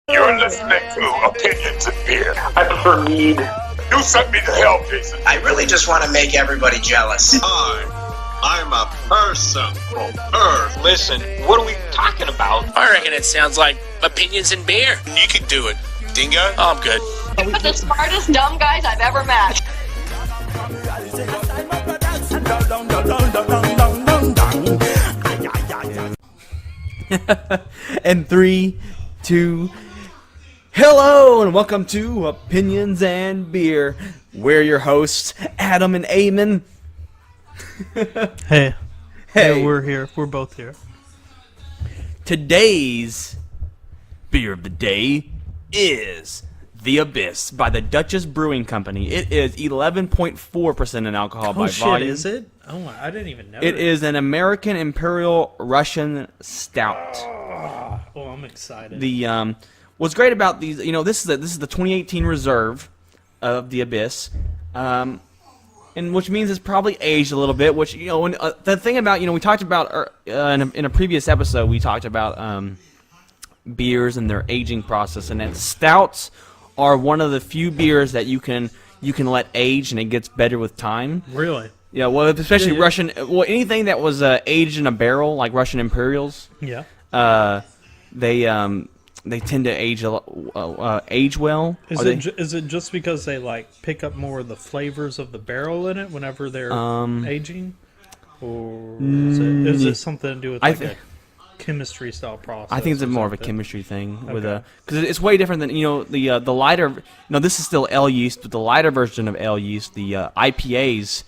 You're listening to Opinions and Beer. I prefer mead. You sent me to hell, Jason. I really just want to make everybody jealous. I'm a person from Earth. Listen, what are we talking about? I reckon it sounds like Opinions and Beer. You can do it, Dingo. Oh, I'm good. You're the smartest dumb guys I've ever met. And 3, 2, hello and welcome to Opinions and Beer. We're your hosts, Adam and Eamon. Hey. Hey. Yeah, we're here. We're both here. Today's beer of the day is The Abyss by the Duchess Brewing Company. It is 11.4% in alcohol by volume. Is it? Oh, I didn't even know. It is an American Imperial Russian Stout. Oh, I'm excited. The what's great about these, this is the 2018 reserve of The Abyss, and which means it's probably aged a little bit. Which when, the thing about we talked about in a previous episode, we talked about beers and their aging process, and that stouts are one of the few beers that you can let age and it gets better with time. Really? Yeah, well, especially Yeah. Russian. Well, anything that was aged in a barrel, like Russian Imperials. Yeah. They tend to age age well. Is it just because they like pick up more of the flavors of the barrel in it whenever they're aging, or is it something to do with a chemistry style process? I think it's or more of a something? chemistry thing Okay. because it's way different than the lighter. This is still ale yeast, but the lighter version of ale yeast, the IPAs,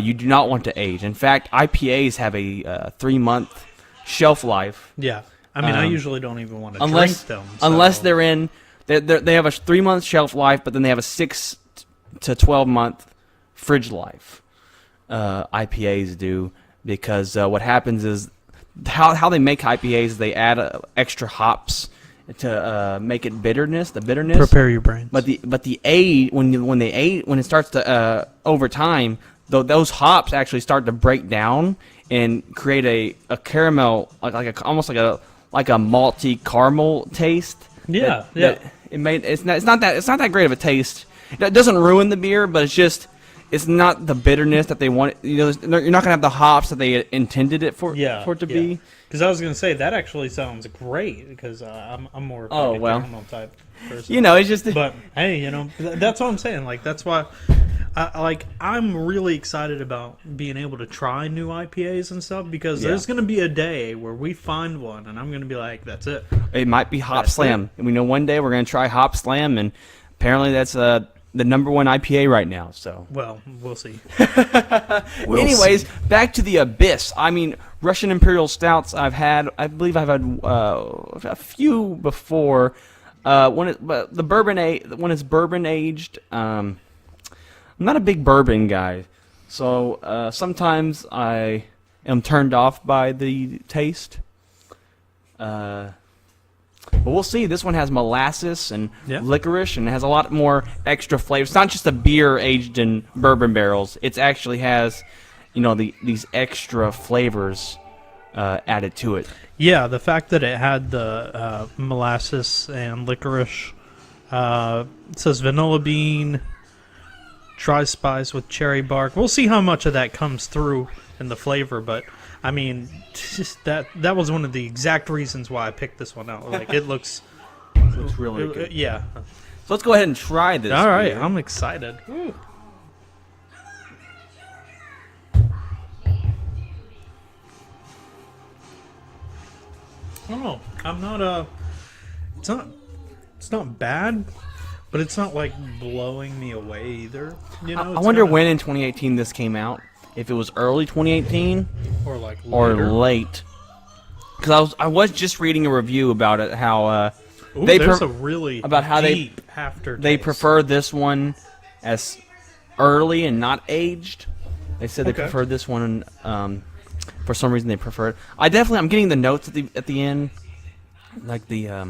you do not want to age. In fact, IPAs have a 3-month shelf life. Yeah. I mean, I usually don't even want to Unless drink them. So. unless they're in, they have a 3-month shelf life, but then they have a 6 to 12-month fridge life. IPAs do, because what happens is how they make IPAs, they add extra hops to make it bitterness. Prepare your brains. But the age when it starts to over time, those hops actually start to break down and create a caramel, almost like a malty caramel taste. Yeah, It's not that great of a taste. It doesn't ruin the beer, but it's not the bitterness that they want. You're not gonna have the hops that they intended it for it to be. Because I was gonna say that actually sounds great, because I'm more of a caramel type person. It's just. But hey, that's what I'm saying. Like, that's why, I'm really excited about being able to try new IPAs and stuff, because there's gonna be a day where we find one and I'm gonna be like, that's it. It might be Hop Slam, and we know one day we're gonna try Hop Slam, and apparently that's the number 1 IPA right now. So. Well, we'll see. Anyways, back to the Abyss. I mean, Russian Imperial Stouts I believe I've had a few before. When it's bourbon aged, I'm not a big bourbon guy, so sometimes I am turned off by the taste. But we'll see. This one has molasses and licorice, and it has a lot more extra flavor. It's not just a beer aged in bourbon barrels. It actually has, these extra flavors added to it. Yeah, the fact that it had the molasses and licorice. It says vanilla bean, dry spice with cherry bark. We'll see how much of that comes through in the flavor, but I mean, just that was one of the exact reasons why I picked this one out. Like, it looks really good. Yeah. So let's go ahead and try this. All right, beer. I'm excited. Ooh. Oh, I'm not it's not bad, but it's not like blowing me away either. I wonder when in 2018 this came out. If it was early 2018 or like later. or late. Because I was just reading a review about it, how there's a really about how deep aftertaste. they prefer this one as early and not aged. They said they prefer this one. For some reason, they prefer it. I'm getting the notes at the end, like the. I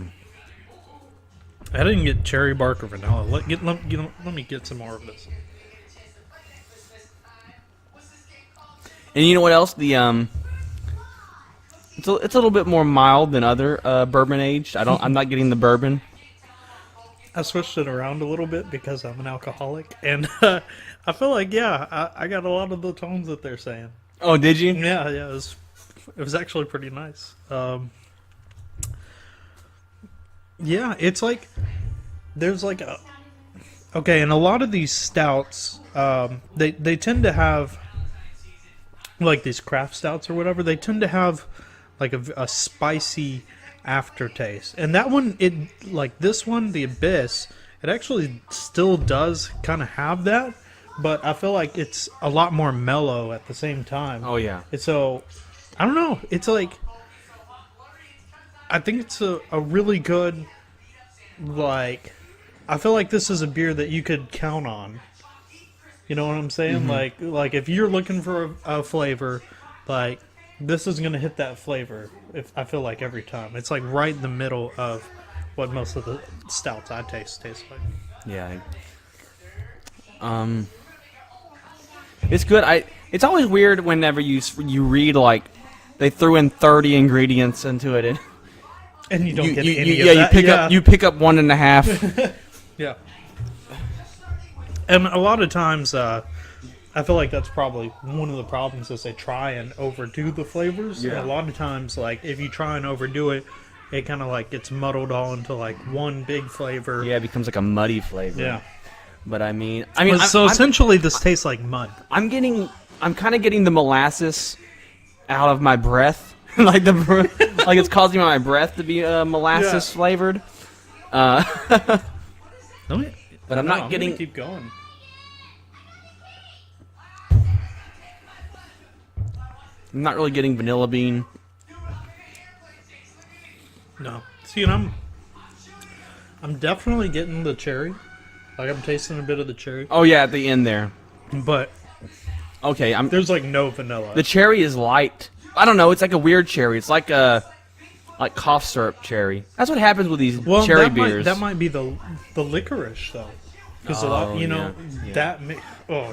didn't get cherry bark or vanilla. Let me get some more of this. And you know what else? It's a little bit more mild than other bourbon aged. I'm not getting the bourbon I switched it around a little bit because I'm an alcoholic, and I feel like I got a lot of the tones that they're saying. Oh, did you? Yeah, it was actually pretty nice. Yeah, it's like there's like a and a lot of these stouts, they tend to have like these craft stouts or whatever. They tend to have like a spicy aftertaste, and that one, this one, the Abyss, it actually still does kind of have that, but I feel like it's a lot more mellow at the same time. Oh yeah. And so I don't know. It's like I think it's a really good, like, I feel like this is a beer that you could count on. You know what I'm saying? Mm-hmm. Like if you're looking for a flavor, like this is gonna hit that flavor. If I feel like every time, it's like right in the middle of what most of the stouts I taste like. Yeah. It's good. It's always weird whenever you read like they threw in 30 ingredients into it, And you don't get any of you that. pick up 1.5. Yeah. And a lot of times, I feel like that's probably one of the problems is they try and overdo the flavors. Yeah. And a lot of times, like, if you try and overdo it, it kind of, like, gets muddled all into, like, one big flavor. Yeah, it becomes like a muddy flavor. Yeah. But I mean, So essentially, this tastes like mud. I'm kind of getting the molasses out of my breath. Like it's causing my breath to be molasses flavored. But I'm not getting. Gonna keep going. I'm not really getting vanilla bean. No. See, and I'm definitely getting the cherry. Like, I'm tasting a bit of the cherry. Oh yeah, at the end there. But Okay, there's, like, no vanilla. The cherry is light. I don't know. It's like a weird cherry. It's like cough syrup cherry. That's what happens with these cherry beers. That might be the licorice, though. Because oh,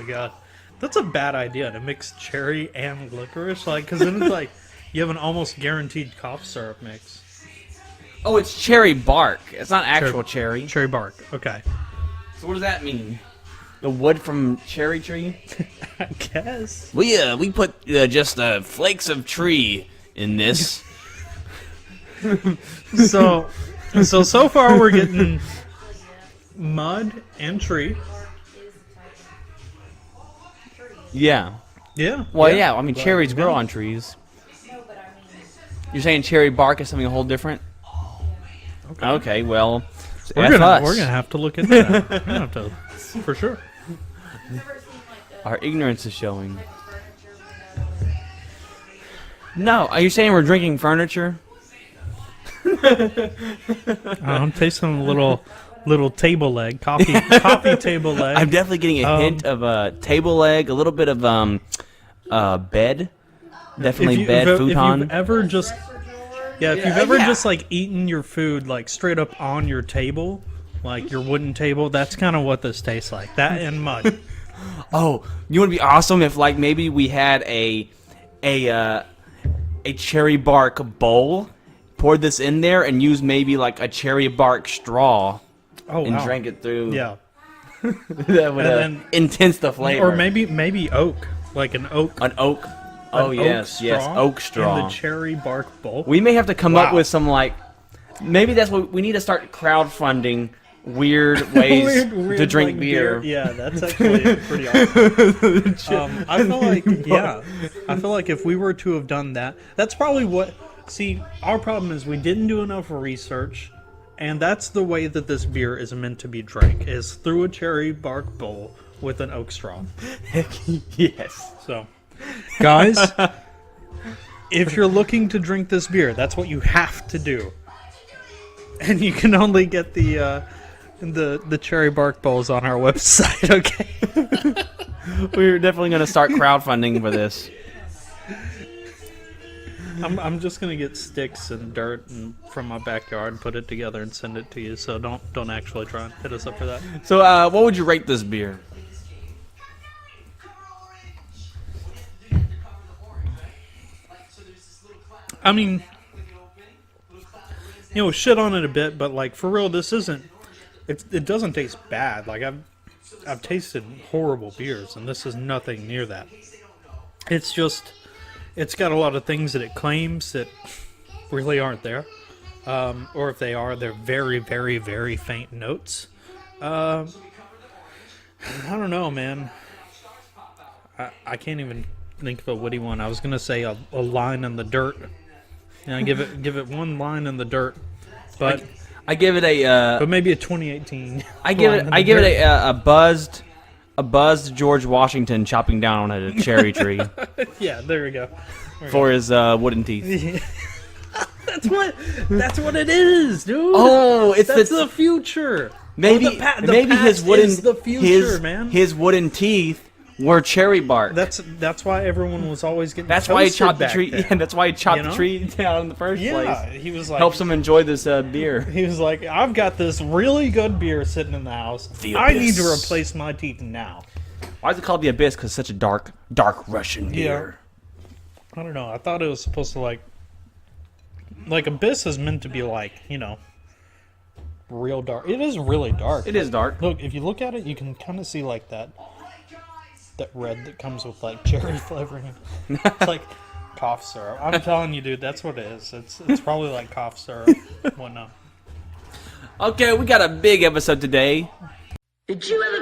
God. That's a bad idea, to mix cherry and licorice. Like, because then it's like you have an almost guaranteed cough syrup mix. Oh, it's cherry bark. It's not actual cherry. Cherry bark. Okay. So what does that mean? The wood from cherry tree? I guess. We put just flakes of tree in this. So far we're getting mud and tree. Yeah. Yeah. Well, yeah. I mean, cherries grow on trees. You're saying cherry bark is something a whole different? Okay. Well, we're gonna have to look into that. We're gonna have to, for sure. Our ignorance is showing. No, are you saying we're drinking furniture? I'm tasting a little table leg, coffee table leg. I'm definitely getting a hint of a table leg, a little bit of bed. Definitely bed futon. If you've ever just just like eaten your food like straight up on your table, like your wooden table, that's kind of what this tastes like. That and mud. Oh, you want to be awesome if like maybe we had a cherry bark bowl, poured this in there, and used maybe like a cherry bark straw, and drank it through. Yeah, that would intense the flavor. Or maybe oak, like an oak. An oak. Oh yes, oak straw. In the cherry bark bowl. We may have to come up with some like. Maybe that's what we need to start crowdfunding. Weird ways to drink like beer. Yeah, that's actually pretty awesome. I feel like if we were to have done that, that's probably what. See, our problem is we didn't do enough research, and that's the way that this beer is meant to be drank, is through a cherry bark bowl with an oak straw. Yes. So, guys, if you're looking to drink this beer, that's what you have to do. And you can only get the cherry bark bowls on our website, okay? We're definitely going to start crowdfunding for this. I'm just gonna get sticks and dirt from my backyard and put it together and send it to you. So don't actually try and hit us up for that. So what would you rate this beer? I mean, shit on it a bit, but like for real, this isn't it doesn't taste bad. Like I've tasted horrible beers, and this is nothing near that. It's just, it's got a lot of things that it claims that really aren't there. Or if they are, they're very, very, very faint notes. I don't know, man. I can't even think of a witty one. I was gonna say a line in the dirt. Give it one line in the dirt, but I give it a. But maybe a 2018. I give it a buzzed George Washington chopping down on a cherry tree. Yeah, there we go. For his wooden teeth. That's what it is, dude. Oh, that's the future. Maybe the his wooden is the future, man. His wooden teeth were cherry bark. That's why everyone was always getting. That's why he chopped the back tree. then. Yeah, that's why he chopped You know? the tree down in the first place. Yeah, he was like, helps him enjoy this beer. he was like, I've got this really good beer sitting in the house. The I need Abyss. to replace my teeth now. Why is it called the Abyss? Because it's such a dark Russian beer. I don't know. I thought it was supposed to like Abyss is meant to be like, real dark. It is really dark. It is dark. Look, if you look at it, you can kind of see like that red that comes with like cherry flavoring. It's like cough syrup. I'm telling you, dude, that's what it is. It's probably like cough syrup, whatnot. Okay, we got a big episode today. Did you ever